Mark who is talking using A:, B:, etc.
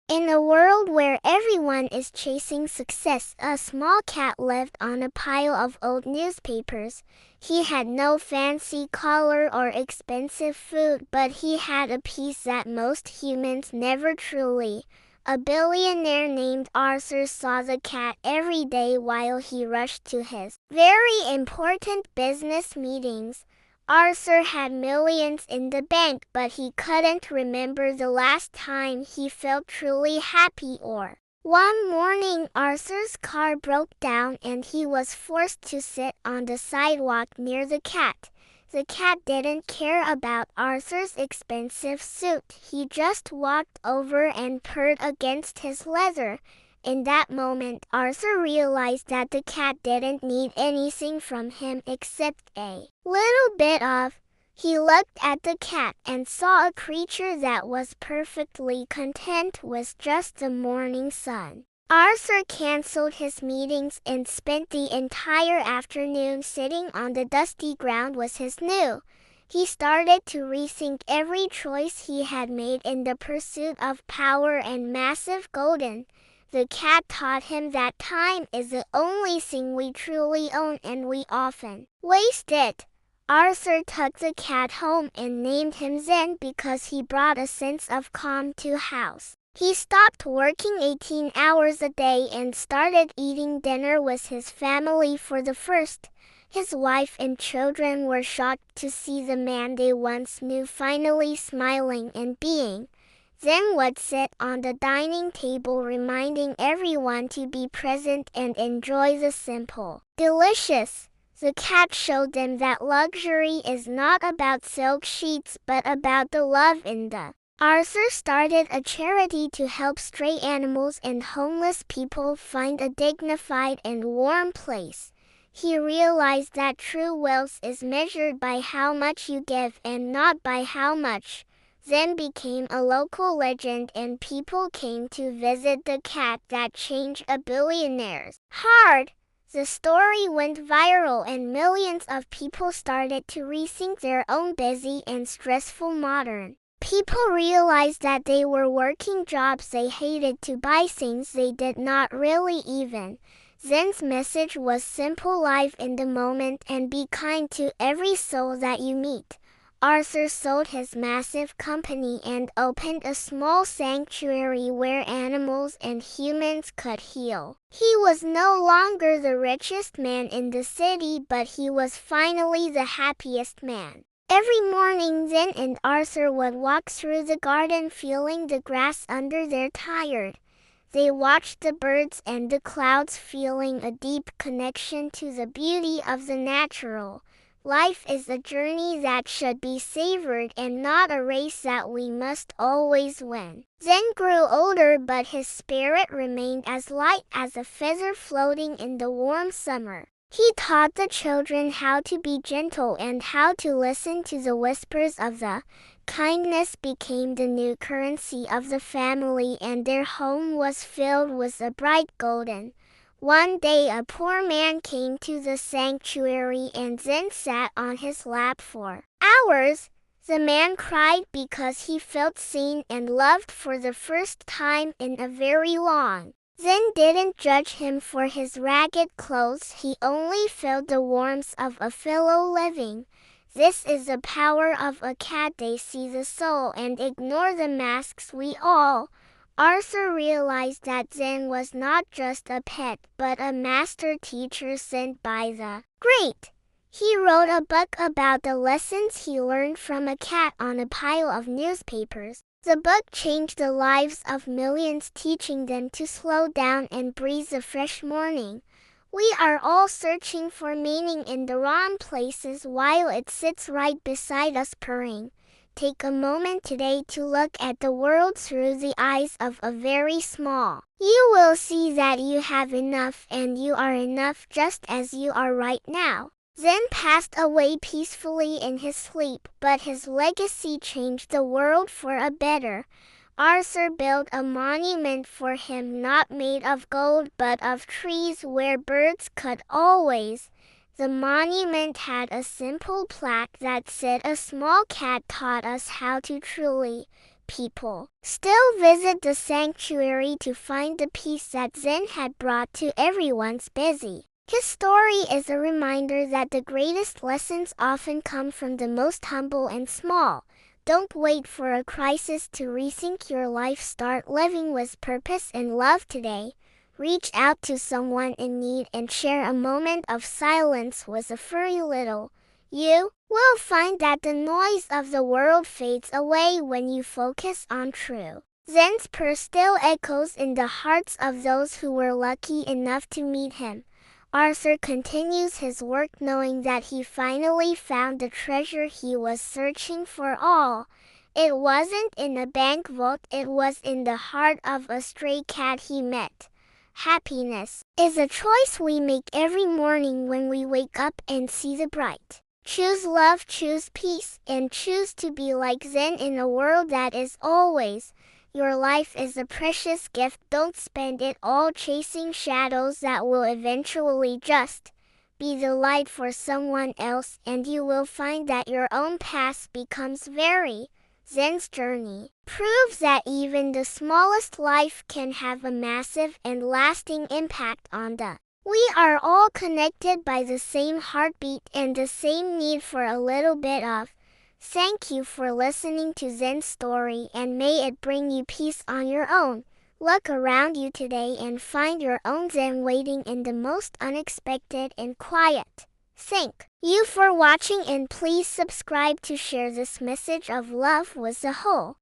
A: In a world where everyone is chasing success, a small cat lived on a pile of old newspapers. He had no fancy collar or expensive food, but he had a peace that most humans never truly. A billionaire named Arthur saw the cat every day while he rushed to his very important business meetings. Arthur had millions in the bank, but he couldn't remember the last time he felt truly happy or. One morning, Arthur's car broke down and he was forced to sit on the sidewalk near the cat. The cat didn't care about Arthur's expensive suit. He just walked over and purred against his leather. In that moment, Arthur realized that the cat didn't need anything from him except a little bit of. He looked at the cat and saw a creature that was perfectly content with just the morning sun. Arthur canceled his meetings and spent the entire afternoon sitting on the dusty ground with his new. He started to rethink every choice he had made in the pursuit of power and massive golden. The cat taught him that time is the only thing we truly own and we often waste it. Arthur took the cat home and named him Zen because he brought a sense of calm to house. He stopped working 18 hours a day and started eating dinner with his family for the first. His wife and children were shocked to see the man they once knew finally smiling and being. Zen would sit on the dining table reminding everyone to be present and enjoy the simple, delicious. The cat showed them that luxury is not about silk sheets but about the love in the. Arthur started a charity to help stray animals and homeless people find a dignified and warm place. He realized that true wealth is measured by how much you give and not by how much. Zen became a local legend and people came to visit the cat that changed a billionaire's heart. The story went viral and millions of people started to rethink their own busy and stressful modern. People realized that they were working jobs they hated to buy things they did not really even. Zen's message was simple: live in the moment and be kind to every soul that you meet. Arthur sold his massive company and opened a small sanctuary where animals and humans could heal. He was no longer the richest man in the city, but he was finally the happiest man. Every morning, Zen and Arthur would walk through the garden feeling the grass under their tired. They watched the birds and the clouds, feeling a deep connection to the beauty of the natural. Life is a journey that should be savored and not a race that we must always win. Zen grew older, but his spirit remained as light as a feather floating in the warm summer. He taught the children how to be gentle and how to listen to the whispers of the. Kindness became the new currency of the family, and their home was filled with a bright golden. One day a poor man came to the sanctuary and Zen sat on his lap for hours. The man cried because he felt seen and loved for the first time in a very long. Zen didn't judge him for his ragged clothes, he only felt the warmth of a fellow living. This is the power of a cat. They see the soul and ignore the masks we all. Arthur realized that Zen was not just a pet, but a master teacher sent by the great. He wrote a book about the lessons he learned from a cat on a pile of newspapers. The book changed the lives of millions, teaching them to slow down and breathe the fresh morning. We are all searching for meaning in the wrong places while it sits right beside us purring. Take a moment today to look at the world through the eyes of a very small. You will see that you have enough and you are enough just as you are right now. Zen passed away peacefully in his sleep, but his legacy changed the world for a better. Arthur built a monument for him, not made of gold but of trees where birds could always. The monument had a simple plaque that said, "A small cat taught us how to truly people still visit the sanctuary to find the peace that Zen had brought to everyone's busy. His story is a reminder that the greatest lessons often come from the most humble and small. Don't wait for a crisis to rethink your life. Start living with purpose and love today. Reach out to someone in need and share a moment of silence with a furry little. You will find that the noise of the world fades away when you focus on true. Zen's purse still echoes in the hearts of those who were lucky enough to meet him. Arthur continues his work knowing that he finally found the treasure he was searching for. It wasn't in a bank vault, it was in the heart of a stray cat he met. Happiness is a choice we make every morning when we wake up and see the bright. Choose love, choose peace, and choose to be like Zen in a world that is always. Your life is a precious gift. Don't spend it all chasing shadows that will eventually just be the light for someone else, and you will find that your own path becomes very. Zen's journey proves that even the smallest life can have a massive and lasting impact on the. We are all connected by the same heartbeat and the same need for a little bit of. Thank you for listening to Zen's story, and may it bring you peace on your own. Look around you today and find your own Zen waiting in the most unexpected and quiet. Thank you for watching, and please subscribe to share this message of love with the whole